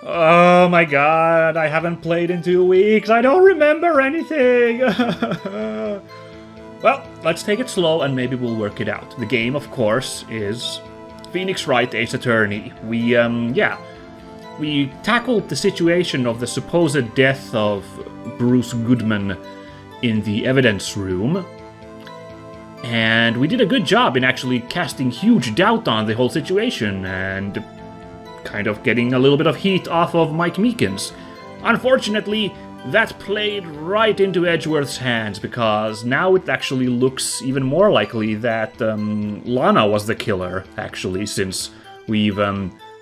Oh my god, I haven't played in 2 weeks. I don't remember anything. Well, let's take it slow and maybe we'll work it out. The game, of course, is Phoenix Wright, Ace Attorney. We tackled the situation of the supposed death of Bruce Goodman in the evidence room. And we did a good job in actually casting huge doubt on the whole situation and kind of getting a little bit of heat off of Mike Meekins. Unfortunately, that played right into Edgeworth's hands because now it actually looks even more likely that Lana was the killer, actually, since we've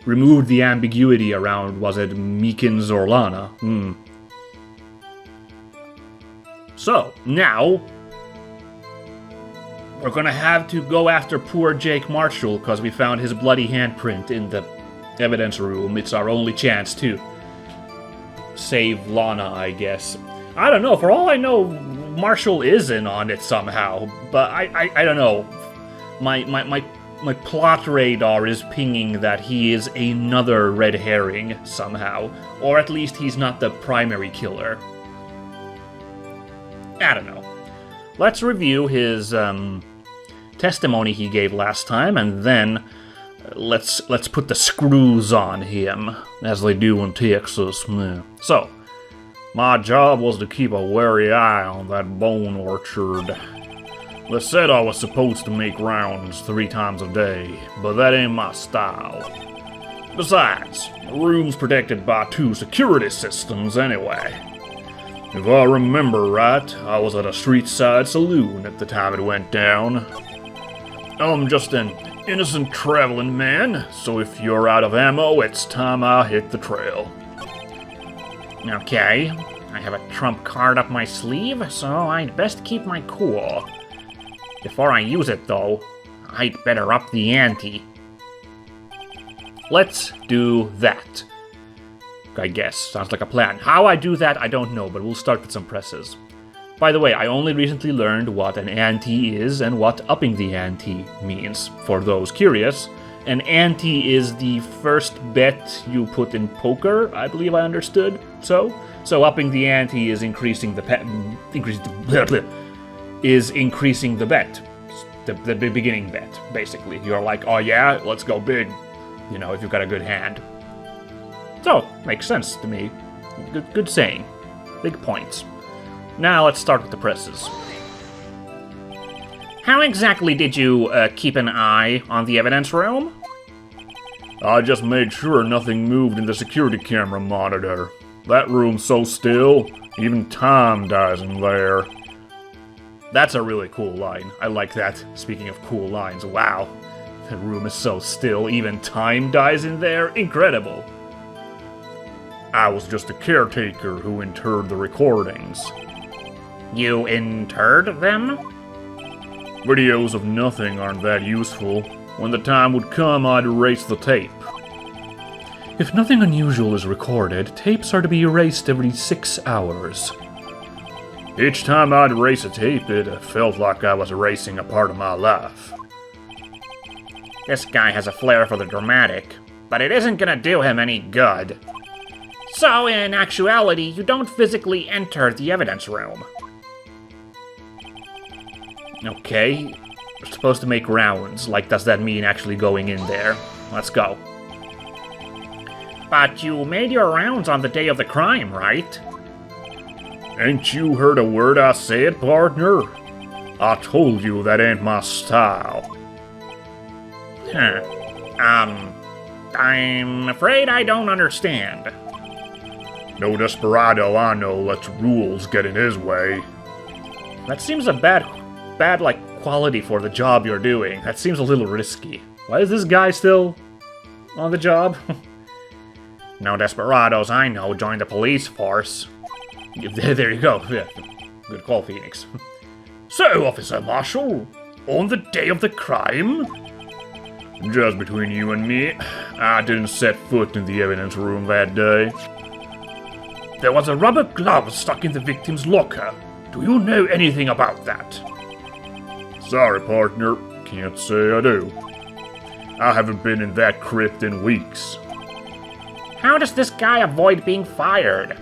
removed the ambiguity around was it Meekins or Lana. So, now we're gonna have to go after poor Jake Marshall because we found his bloody handprint in the evidence room. It's our only chance to save Lana, I guess. I don't know. For all I know, Marshall is in on it somehow. But I don't know. My plot radar is pinging that he is another red herring somehow. Or at least he's not the primary killer. I don't know. Let's review his testimony he gave last time, and then let's put the screws on him, as they do in Texas. So, my job was to keep a wary eye on that bone orchard. They said I was supposed to make rounds 3 times a day, but that ain't my style. Besides, the room's protected by 2 security systems anyway. If I remember right, I was at a street-side saloon at the time it went down. I'm just an innocent traveling man, so if you're out of ammo, it's time I hit the trail. Okay, I have a trump card up my sleeve, so I'd best keep my cool. Before I use it, though, I'd better up the ante. Let's do that. I guess. Sounds like a plan. How I do that, I don't know, but we'll start with some presses. By the way, I only recently learned what an ante is and what upping the ante means. For those curious, an ante is the first bet you put in poker, I believe I understood. So upping the ante is increasing the bet. The beginning bet, basically. You're like, oh yeah, let's go big. You know, if you've got a good hand. So, makes sense to me. Good saying. Big points. Now let's start with the presses. How exactly did you keep an eye on the evidence room? I just made sure nothing moved in the security camera monitor. That room's so still, even time dies in there. That's a really cool line. I like that. Speaking of cool lines, wow. The room is so still, even time dies in there? Incredible. I was just a caretaker who interred the recordings. You interred them? Videos of nothing aren't that useful. When the time would come, I'd erase the tape. If nothing unusual is recorded, tapes are to be erased every 6 hours. Each time I'd erase a tape, it felt like I was erasing a part of my life. This guy has a flair for the dramatic, but it isn't gonna do him any good. So, in actuality, you don't physically enter the evidence room. Okay, we're supposed to make rounds. Like, does that mean actually going in there? Let's go. But you made your rounds on the day of the crime, right? Ain't you heard a word I said, partner? I told you that ain't my style. I'm afraid I don't understand. No desperado I know lets rules get in his way. That seems a bad quality for the job you're doing. That seems a little risky. Why is this guy still on the job? No desperados I know join the police force. There you go. Yeah. Good call, Phoenix. So, Officer Marshall, on the day of the crime? Just between you and me, I didn't set foot in the evidence room that day. There was a rubber glove stuck in the victim's locker. Do you know anything about that? Sorry, partner. Can't say I do. I haven't been in that crypt in weeks. How does this guy avoid being fired?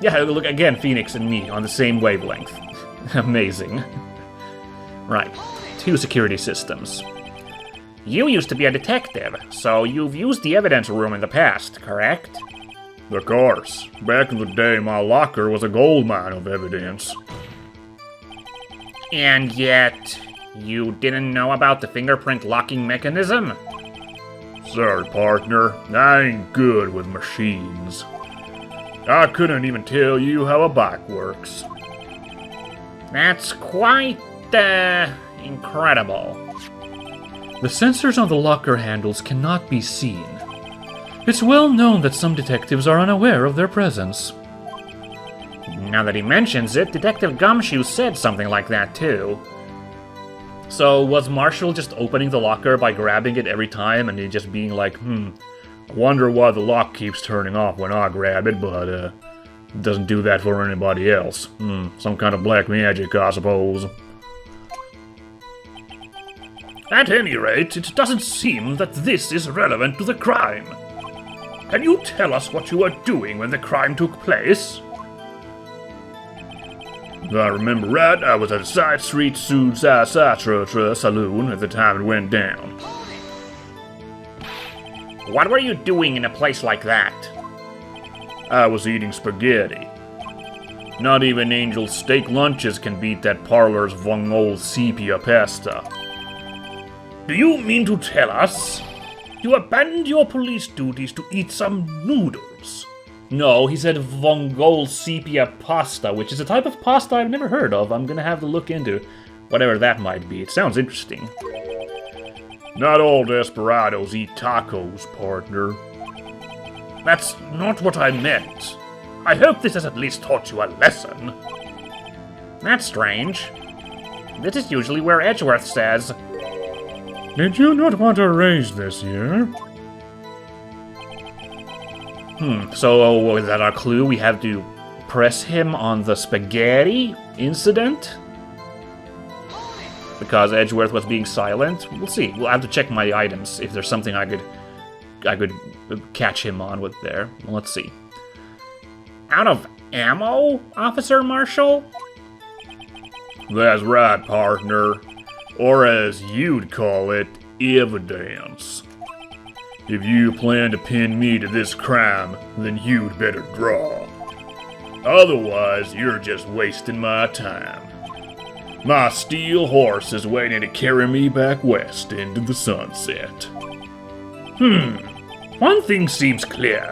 Yeah, look, again, Phoenix and me on the same wavelength. Amazing. Right, 2 security systems. You used to be a detective, so you've used the evidence room in the past, correct? Of course. Back in the day, my locker was a goldmine of evidence. And yet, you didn't know about the fingerprint locking mechanism? Sorry, partner. I ain't good with machines. I couldn't even tell you how a bike works. That's quite, incredible. The sensors on the locker handles cannot be seen. It's well known that some detectives are unaware of their presence. Now that he mentions it, Detective Gumshoe said something like that, too. So, was Marshall just opening the locker by grabbing it every time and just being like, I wonder why the lock keeps turning off when I grab it, but, it doesn't do that for anybody else. Some kind of black magic, I suppose. At any rate, it doesn't seem that this is relevant to the crime. Can you tell us what you were doing when the crime took place? If I remember right, I was at a side street saloon at the time it went down. What were you doing in a place like that? I was eating spaghetti. Not even Angel's steak lunches can beat that parlor's Vongol sepia pasta. Do you mean to tell us you abandoned your police duties to eat some noodles? No, he said Vongol sepia pasta, which is a type of pasta I've never heard of. I'm gonna have to look into whatever that might be. It sounds interesting. Not all desperados eat tacos, partner. That's not what I meant. I hope this has at least taught you a lesson. That's strange. This is usually where Edgeworth says, "Did you not want to arrange this year?" So is that our clue? We have to press him on the spaghetti incident? Because Edgeworth was being silent? We'll see. We'll have to check my items if there's something I could catch him on with there. Well, let's see. Out of ammo, Officer Marshall? That's right, partner. Or as you'd call it, evidence. If you plan to pin me to this crime, then you'd better draw. Otherwise, you're just wasting my time. My steel horse is waiting to carry me back west into the sunset. One thing seems clear.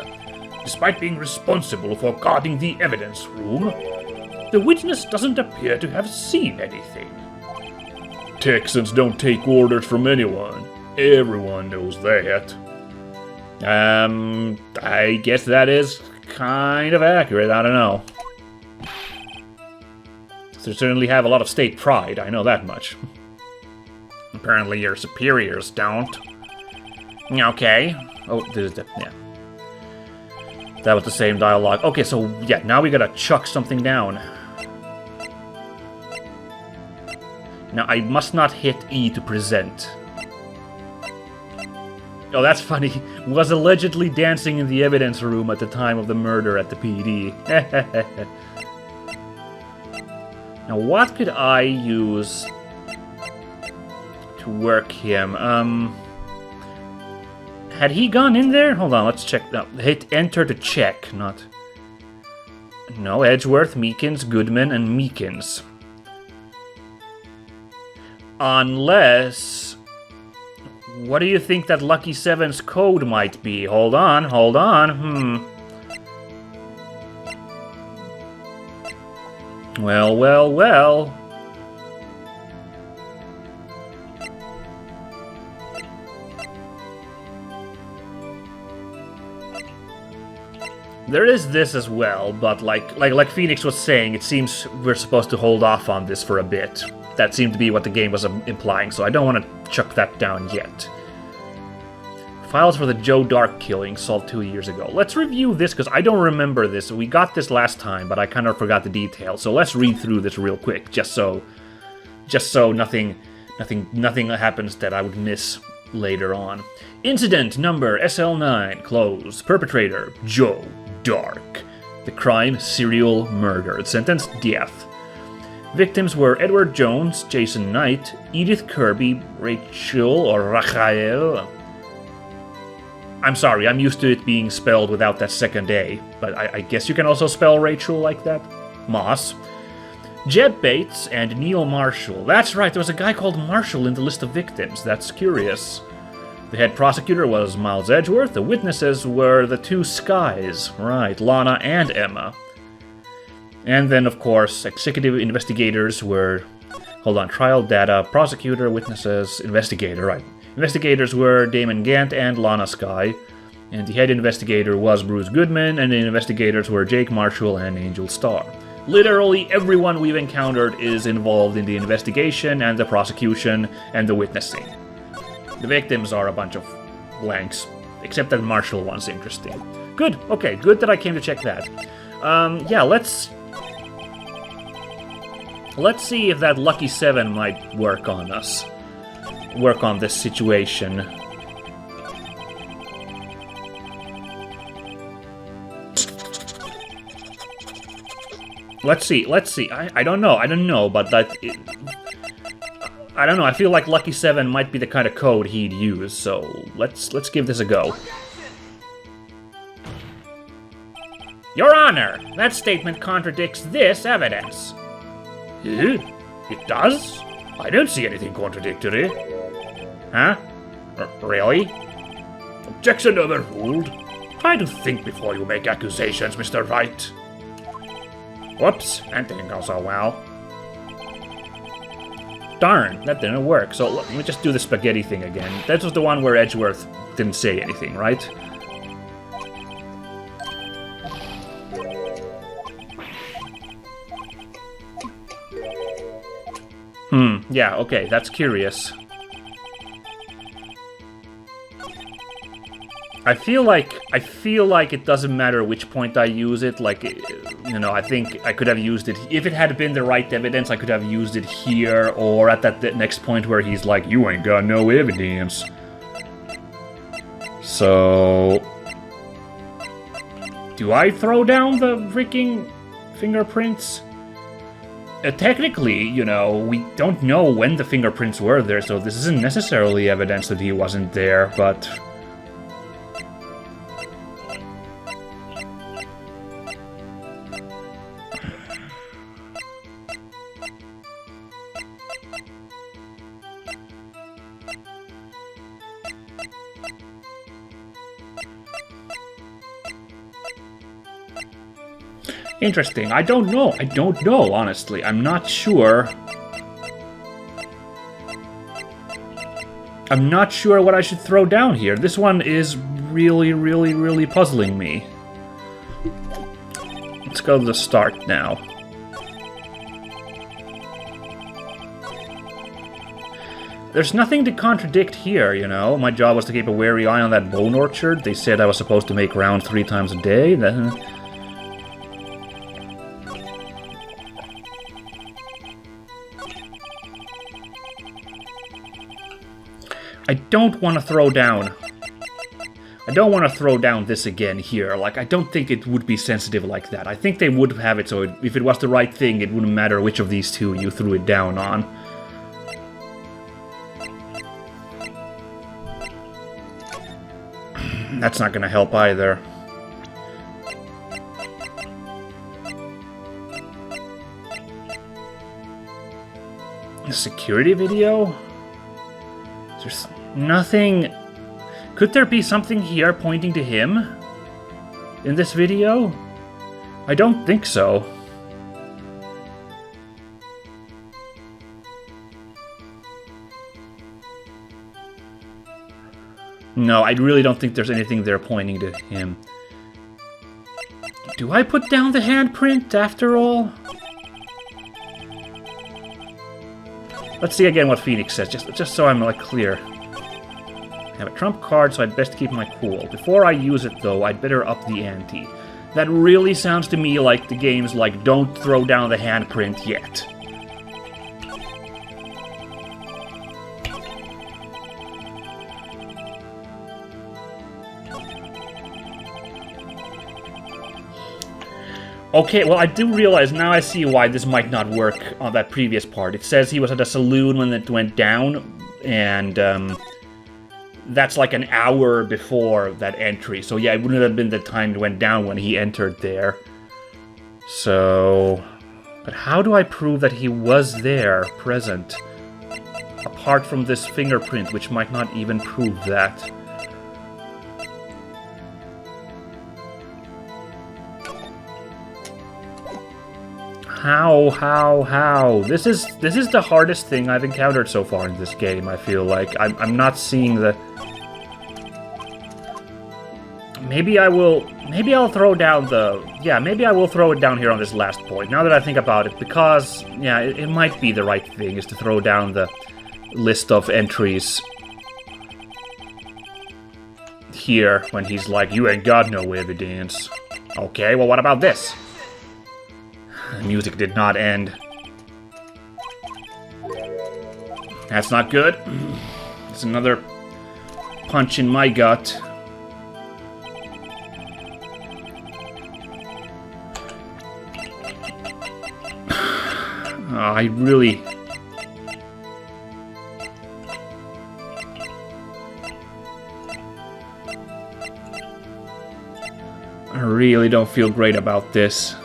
Despite being responsible for guarding the evidence room, the witness doesn't appear to have seen anything. Texans don't take orders from anyone. Everyone knows that. I guess that is kind of accurate, I don't know. They certainly have a lot of state pride, I know that much. Apparently your superiors don't. Okay. Oh, yeah. That was the same dialogue. Okay, so, yeah, now we gotta chuck something down. Now, I must not hit E to present. Oh, that's funny. Was allegedly dancing in the evidence room at the time of the murder at the PD. Now, what could I use to work him? Had he gone in there? Hold on, let's check. No, hit enter to check, not... No, Edgeworth, Meekins, Goodman, and Meekins. Unless... What do you think that Lucky Seven's code might be? Hold on. Well. There is this as well, but like Phoenix was saying, it seems we're supposed to hold off on this for a bit. That seemed to be what the game was implying, so I don't want to chuck that down yet. Files for the Joe Dark killing, solved 2 years ago. Let's review this, because I don't remember this. We got this last time, but I kind of forgot the details. So let's read through this real quick, just so nothing happens that I would miss later on. Incident number SL9, close. Perpetrator, Joe Dark. The crime, serial murder. Sentence, death. Victims were Edward Jones, Jason Knight, Edith Kirby, Rachel or Rachael. I'm sorry, I'm used to it being spelled without that second A, but I guess you can also spell Rachel like that. Moss. Jeb Bates and Neil Marshall. That's right, there was a guy called Marshall in the list of victims. That's curious. The head prosecutor was Miles Edgeworth. The witnesses were the two Skies. Right, Lana and Emma. And then, of course, executive investigators were... Hold on, trial data, prosecutor, witnesses, investigator, right. Investigators were Damon Gant and Lana Skye. And the head investigator was Bruce Goodman, and the investigators were Jake Marshall and Angel Starr. Literally everyone we've encountered is involved in the investigation and the prosecution and the witnessing. The victims are a bunch of blanks, except that Marshall one's interesting. Good, okay, good that I came to check that. Yeah, let's see if that Lucky 7 might work on us. Work on this situation. Let's see. I don't know, but that... I don't know, I feel like Lucky 7 might be the kind of code he'd use, so let's give this a go. Your Honor, that statement contradicts this evidence. It does? I don't see anything contradictory. Huh? Really? Objection overruled. Try to think before you make accusations, Mr. Wright. Whoops, that didn't go so well. Darn, that didn't work. So let me just do the spaghetti thing again. That was the one where Edgeworth didn't say anything, right? Yeah, okay, that's curious. I feel like it doesn't matter which point I use it, like, you know, I think I could have used it, if it had been the right evidence, I could have used it here, or at that next point where he's like, you ain't got no evidence. So... do I throw down the freaking fingerprints? Technically, you know, we don't know when the fingerprints were there, so this isn't necessarily evidence that he wasn't there, but... Interesting. I don't know, honestly. I'm not sure. I'm not sure what I should throw down here. This one is really puzzling me. Let's go to the start now. There's nothing to contradict here, you know. My job was to keep a wary eye on that bone orchard. They said I was supposed to make rounds 3 times a day. I don't want to throw down... I don't want to throw down this again here. Like, I don't think it would be sensitive like that. I think they would have it so if it was the right thing, it wouldn't matter which of these two you threw it down on. That's not gonna help either. A security video? There's nothing... Could there be something here pointing to him? In this video? I don't think so. No, I really don't think there's anything there pointing to him. Do I put down the handprint after all? Let's see again what Phoenix says, just so I'm like clear. I have a trump card, so I'd best keep my cool. Before I use it, though, I'd better up the ante. That really sounds to me like the game's like, don't throw down the handprint yet. Okay, well, I do realize, now I see why this might not work on that previous part. It says he was at a saloon when it went down, and that's like an hour before that entry. So yeah, it wouldn't have been the time it went down when he entered there. So... But how do I prove that he was there, present? Apart from this fingerprint, which might not even prove that. How? This is the hardest thing I've encountered so far in this game, I feel like. I'm not seeing the... Maybe I'll throw down the... Yeah, maybe I will throw it down here on this last point, now that I think about it, because, yeah, it might be the right thing, is to throw down the list of entries here, when he's like, you ain't got no evidence. Okay, well, what about this? The music did not end. That's not good. It's another punch in my gut. I really don't feel great about this.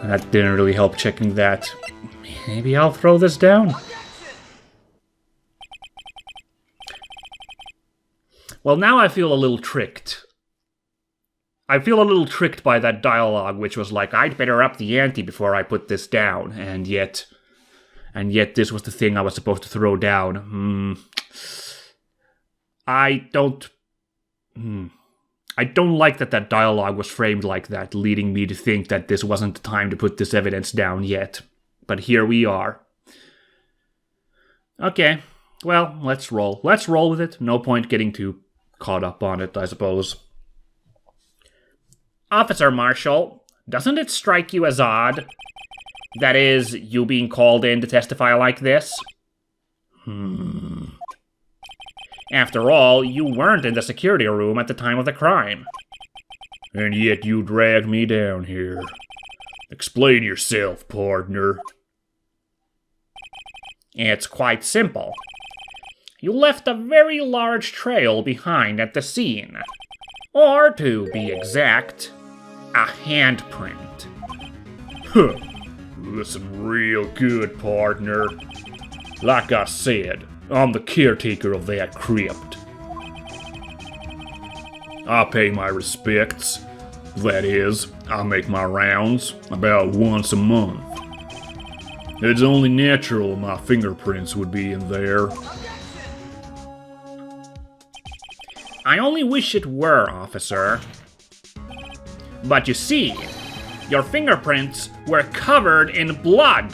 That didn't really help checking that. Maybe I'll throw this down. Well, now I feel a little tricked. I feel a little tricked by that dialogue, which was like, I'd better up the ante before I put this down, and yet this was the thing I was supposed to throw down. I don't like that dialogue was framed like that, leading me to think that this wasn't the time to put this evidence down yet. But here we are. Okay, well, let's roll. Let's roll with it. No point getting too caught up on it, I suppose. Officer Marshall, doesn't it strike you as odd? That is, you being called in to testify like this? After all, you weren't in the security room at the time of the crime. And yet you dragged me down here. Explain yourself, partner. It's quite simple. You left a very large trail behind at the scene. Or, to be exact, a handprint. Huh. Listen real good, partner. Like I said, I'm the caretaker of that crypt. I pay my respects. That is, I make my rounds about once a month. It's only natural my fingerprints would be in there. I only wish it were, officer. But you see, your fingerprints were covered in blood.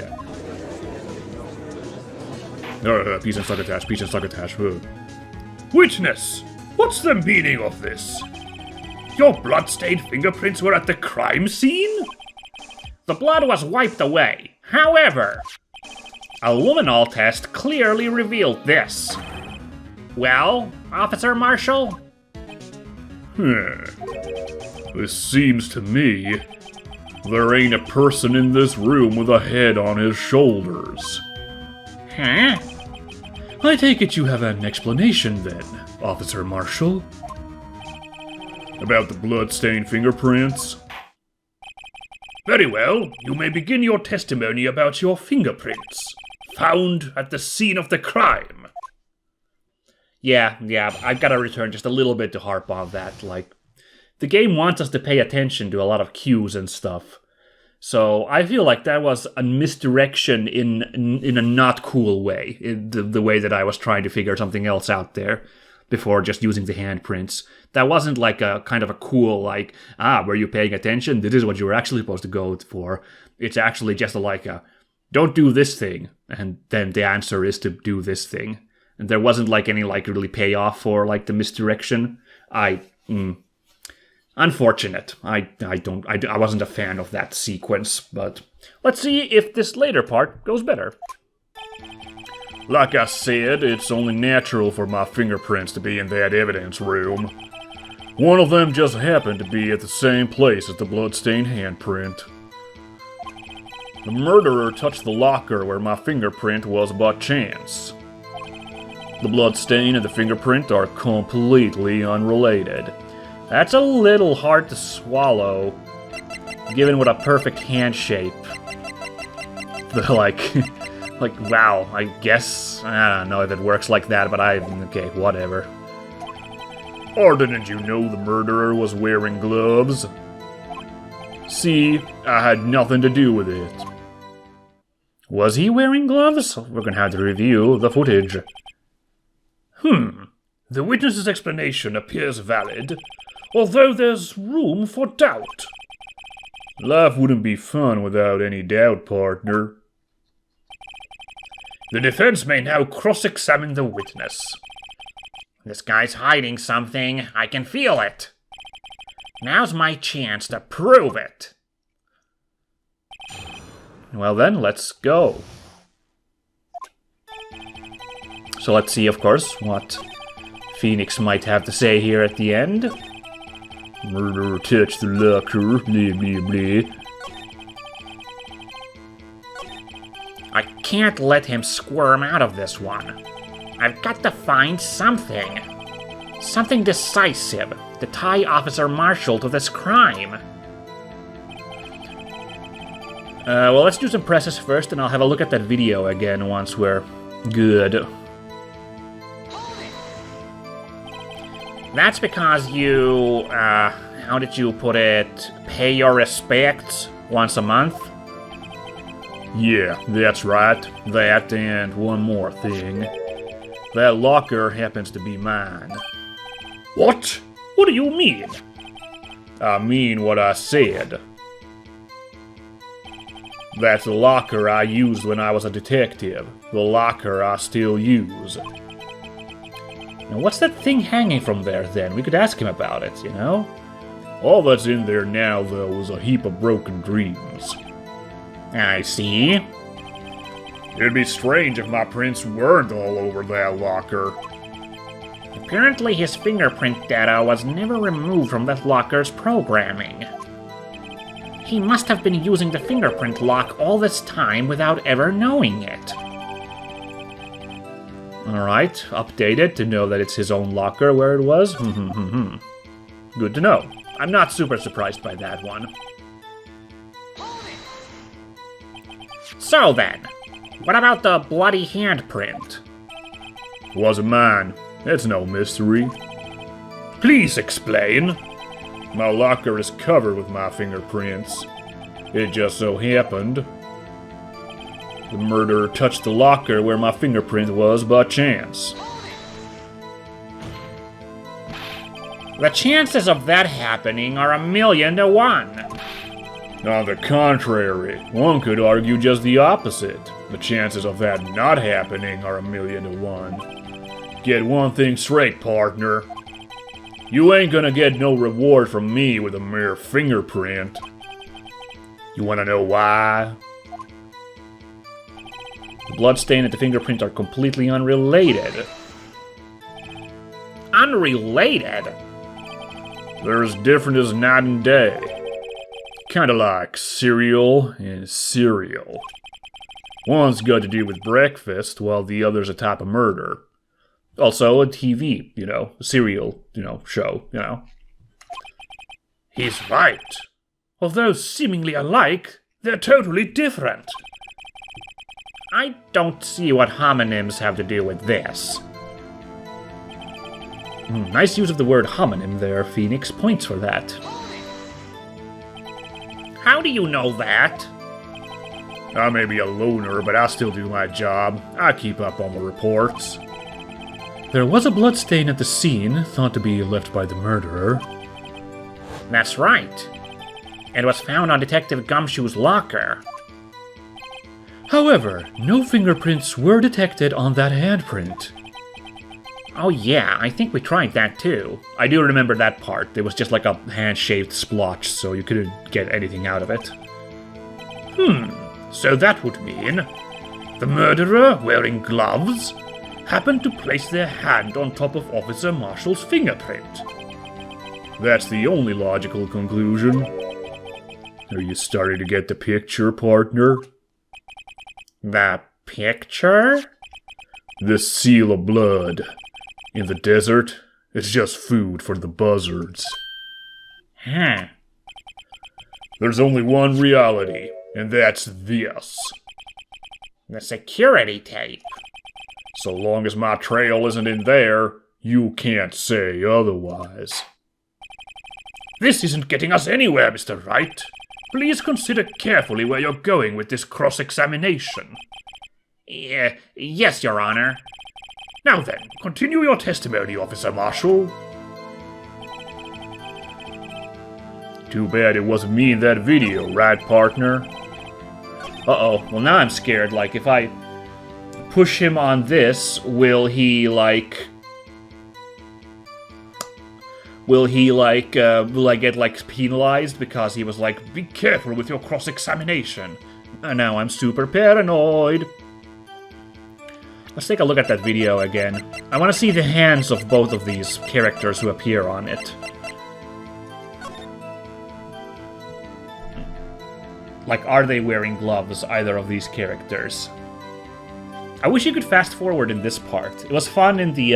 Peace and succotash, peace and succotash. Witness, what's the meaning of this? Your blood-stained fingerprints were at the crime scene? The blood was wiped away. However, a luminol test clearly revealed this. Well, Officer Marshall? This seems to me there ain't a person in this room with a head on his shoulders. Huh? I take it you have an explanation then, Officer Marshall? About the blood-stained fingerprints? Very well, you may begin your testimony about your fingerprints, found at the scene of the crime. Yeah, I've got to return just a little bit to harp on that. Like, the game wants us to pay attention to a lot of cues and stuff. So I feel like that was a misdirection in a not cool way, in the way that I was trying to figure something else out there before just using the handprints. That wasn't like a kind of a cool, like, were you paying attention? This is what you were actually supposed to go for. It's actually just like don't do this thing, and then the answer is to do this thing. And there wasn't like any like really payoff for like the misdirection. Unfortunate. I wasn't a fan of that sequence, but let's see if this later part goes better. Like I said, it's only natural for my fingerprints to be in that evidence room. One of them just happened to be at the same place as the bloodstained handprint. The murderer touched the locker where my fingerprint was by chance. The bloodstain and the fingerprint are completely unrelated. That's a little hard to swallow, given what a perfect hand shape. like, wow, I guess, I don't know if it works like that, but okay, whatever. Or didn't you know the murderer was wearing gloves? See, I had nothing to do with it. Was he wearing gloves? We're gonna have to review the footage. The witness's explanation appears valid, although there's room for doubt. Life wouldn't be fun without any doubt, partner. The defense may now cross-examine the witness. This guy's hiding something. I can feel it. Now's my chance to prove it. Well then, let's go. So let's see, of course, what Phoenix might have to say here at the end. Murderer touched the locker, blah blah blah. I can't let him squirm out of this one. I've got to find something. Something decisive to tie Officer Marshall to this crime. Well, let's do some presses first, and I'll have a look at that video again once we're good. That's because you, how did you put it, pay your respects once a month? Yeah, that's right. That and one more thing. That locker happens to be mine. What? What do you mean? I mean what I said. That's the locker I used when I was a detective. The locker I still use. Now what's that thing hanging from there, then? We could ask him about it, you know? All that's in there now, though, is a heap of broken dreams. I see. It'd be strange if my prints weren't all over that locker. Apparently his fingerprint data was never removed from that locker's programming. He must have been using the fingerprint lock all this time without ever knowing it. Alright, updated to know that it's his own locker where it was. Good to know. I'm not super surprised by that one. So then, what about the bloody handprint? Wasn't mine. It's no mystery. Please explain. My locker is covered with my fingerprints. It just so happened the murderer touched the locker where my fingerprint was by chance. The chances of that happening are 1,000,000 to 1. On the contrary, one could argue just the opposite. The chances of that not happening are 1,000,000 to 1. Get one thing straight, partner. You ain't gonna get no reward from me with a mere fingerprint. You wanna know why? The bloodstain and the fingerprint are completely unrelated. Unrelated? They're as different as night and day. Kinda like cereal and cereal. One's got to do with breakfast, while the other's a type of murder. Also a TV, serial, show, He's right. Although seemingly alike, they're totally different. I don't see what homonyms have to do with this. Nice use of the word homonym there, Phoenix. Points for that. How do you know that? I may be a loner, but I still do my job. I keep up on the reports. There was a bloodstain at the scene, thought to be left by the murderer. That's right. It was found on Detective Gumshoe's locker. However, no fingerprints were detected on that handprint. Oh yeah, I think we tried that too. I do remember that part. It was just like a hand-shaped splotch, so you couldn't get anything out of it. So that would mean the murderer, wearing gloves, happened to place their hand on top of Officer Marshall's fingerprint. That's the only logical conclusion. Are you starting to get the picture, partner? The picture? This seal of blood. In the desert, it's just food for the buzzards. Huh. There's only one reality, and that's this. The security tape. So long as my trail isn't in there, you can't say otherwise. This isn't getting us anywhere, Mr. Wright. Please consider carefully where you're going with this cross-examination. Yes, Your Honor. Now then, continue your testimony, Officer Marshall. Too bad it wasn't me in that video, right, partner? Uh-oh, well now I'm scared, like, if I push him on this, will I get, like, penalized because he was like, be careful with your cross-examination. And now I'm super paranoid. Let's take a look at that video again. I want to see the hands of both of these characters who appear on it. Like, are they wearing gloves, either of these characters? I wish you could fast forward in this part. It was fun in the,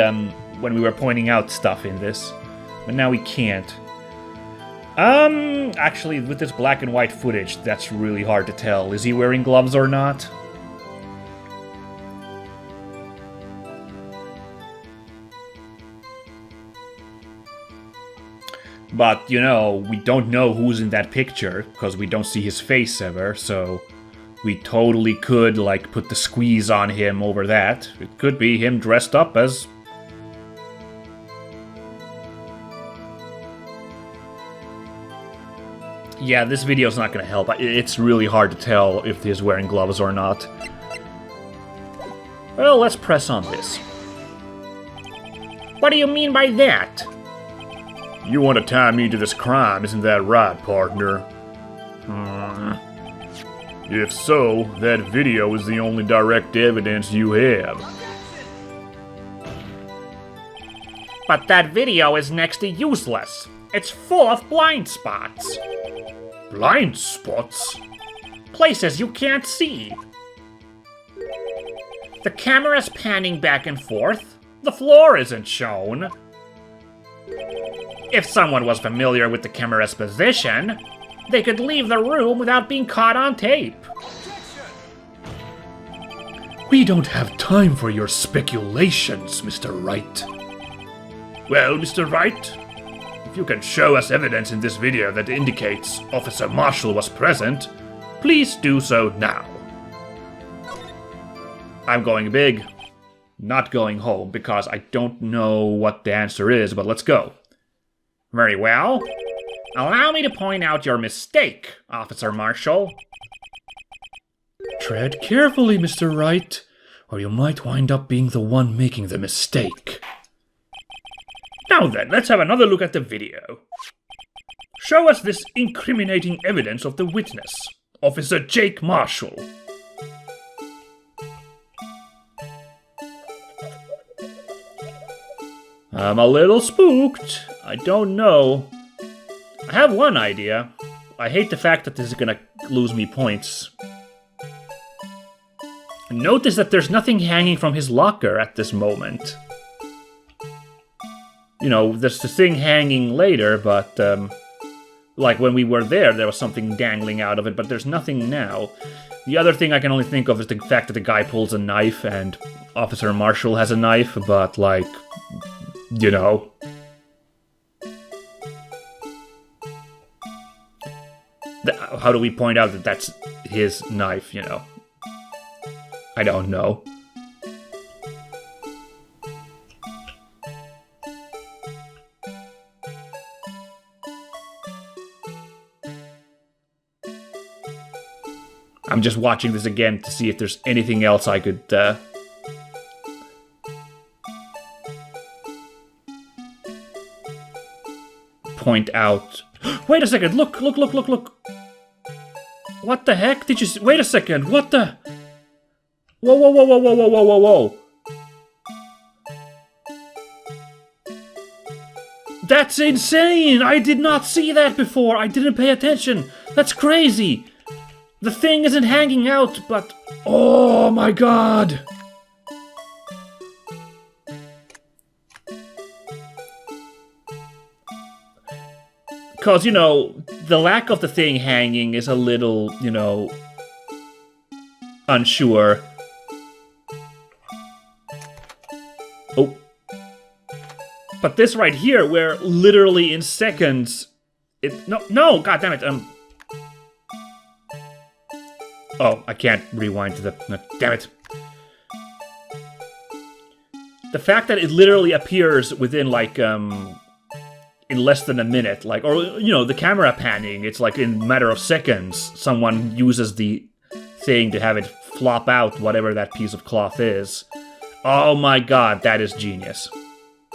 when we were pointing out stuff in this. But now we can't. Actually, with this black and white footage, that's really hard to tell. Is he wearing gloves or not? But, you know, we don't know who's in that picture, because we don't see his face ever, so we totally could, like, put the squeeze on him over that. It could be him dressed up as... Yeah, this video's not gonna help. It's really hard to tell if he's wearing gloves or not. Well, let's press on this. What do you mean by that? You want to tie me to this crime, isn't that right, partner? If so, that video is the only direct evidence you have. But that video is next to useless. It's full of blind spots. Blind spots? Places you can't see. The camera's panning back and forth. The floor isn't shown. If someone was familiar with the camera's position, they could leave the room without being caught on tape. We don't have time for your speculations, Mr. Wright. Well, Mr. Wright, if you can show us evidence in this video that indicates Officer Marshall was present, please do so now. I'm going big, not going home, because I don't know what the answer is, but let's go. Very well. Allow me to point out your mistake, Officer Marshall. Tread carefully, Mr. Wright, or you might wind up being the one making the mistake. Now then, let's have another look at the video. Show us this incriminating evidence of the witness, Officer Jake Marshall. I'm a little spooked. I don't know. I have one idea. I hate the fact that this is gonna lose me points. Notice that there's nothing hanging from his locker at this moment. You know, there's the thing hanging later, but, like when we were there was something dangling out of it, but there's nothing now. The other thing I can only think of is the fact that the guy pulls a knife and Officer Marshall has a knife, but, like, you know. How do we point out that that's his knife, you know? I don't know. I'm just watching this again to see if there's anything else I could, point out. Wait a second, look. What the heck? Did you see? Wait a second, what the? Whoa. That's insane! I did not see that before. I didn't pay attention. That's crazy. The thing isn't hanging out, but... Oh my god! Because, you know, the lack of the thing hanging is a little, you know, unsure. Oh. But this right here, where literally in seconds... No, god damn it, Oh, I can't rewind to the... No, damn it. The fact that it literally appears within, like, in less than a minute, like, or, you know, the camera panning, it's like in a matter of seconds, someone uses the thing to have it flop out whatever that piece of cloth is. Oh my god, that is genius.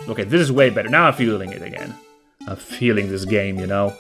Okay, this is way better. Now I'm feeling it again. I'm feeling this game, you know?